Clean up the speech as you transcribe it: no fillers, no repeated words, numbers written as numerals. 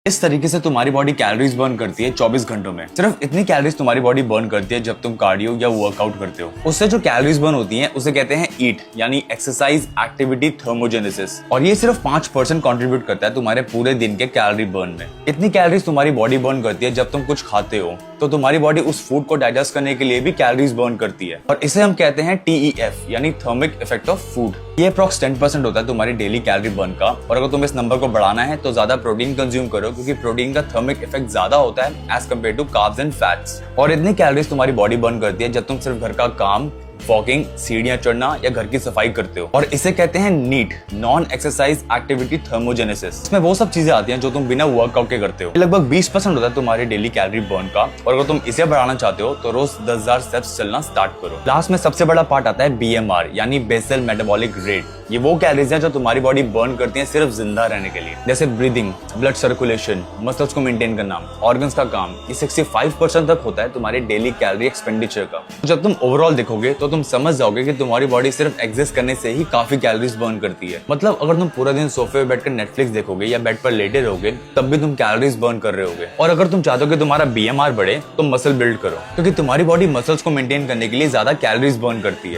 इस तरीके से तुम्हारी बॉडी कैलोरीज बर्न करती है 24 घंटों में। सिर्फ इतनी कैलोरीज तुम्हारी बॉडी बर्न करती है जब तुम कार्डियो या वर्कआउट करते हो। उससे जो कैलोरीज बर्न होती हैं उसे कहते हैं ईट यानी एक्सरसाइज एक्टिविटी थर्मोजेनेसिस। और ये सिर्फ 5% कंट्रीब्यूट करता है तुम्हारे पूरे दिन के कैलोरी बर्न में। इतनी कैलोरीज तुम्हारी बॉडी बर्न करती है जब तुम कुछ खाते हो, तो तुम्हारी बॉडी उस फूड को डाइजेस्ट करने के लिए भी कैलोरीज बर्न करती है। और इसे हम कहते हैं TEF यानी थर्मिक इफेक्ट ऑफ फूड। ये अप्रॉक्स 10% होता है तुम्हारी डेली कैलोरी बर्न का। और अगर तुम्हें इस नंबर को बढ़ाना है तो ज्यादा प्रोटीन कंज्यूम करो, क्योंकि प्रोटीन का थर्मिक इफेक्ट ज्यादा होता है as compared to carbs and fats. और इतनी कैलोरीज तुम्हारी बॉडी बर्न करती है जब तुम सिर्फ घर का काम, वॉकिंग, सीढ़ियां चढ़ना या घर की सफाई करते हो। और इसे कहते हैं NEAT non exercise activity thermogenesis. इसमें वो सब चीजें आती हैं जो तुम बिना वर्कआउट के करते हो। लगभग 20% होता है तुम्हारी डेली कैलोरी बर्न का। और अगर तुम इसे बढ़ाना चाहते हो तो रोज 10,000 स्टेप्स चलना स्टार्ट करो। लास्ट में सबसे बड़ा पार्ट आता है BMR यानी बेसल मेटाबॉलिक रेट। ये वो कैलोरीज हैं जो तुम्हारी बॉडी बर्न करती है सिर्फ जिंदा रहने के लिए, जैसे ब्रीदिंग, ब्लड सर्कुलेशन, मसल्स को मेंटेन करना, ऑर्गन्स का काम। ये 65% तक होता है तुम्हारे डेली कैलोरी एक्सपेंडिचर का। तो जब तुम ओवरऑल देखोगे तो तुम समझ जाओगे कि तुम्हारी बॉडी सिर्फ एग्जिस्ट करने से ही काफी कैलोरीज बर्न करती है। मतलब अगर तुम पूरा दिन सोफे पे बैठकर नेटफ्लिक्स देखोगे या बेड पर लेटे रहोगे तब भी तुम कैलोरीज बर्न कर रहे होगे। और अगर तुम चाहते हो कि तुम्हारा BMR बढ़े तो मसल बिल्ड करो, क्योंकि तुम्हारी बॉडी मसल्स को मेंटेन करने के लिए ज्यादा कैलोरीज बर्न करती है।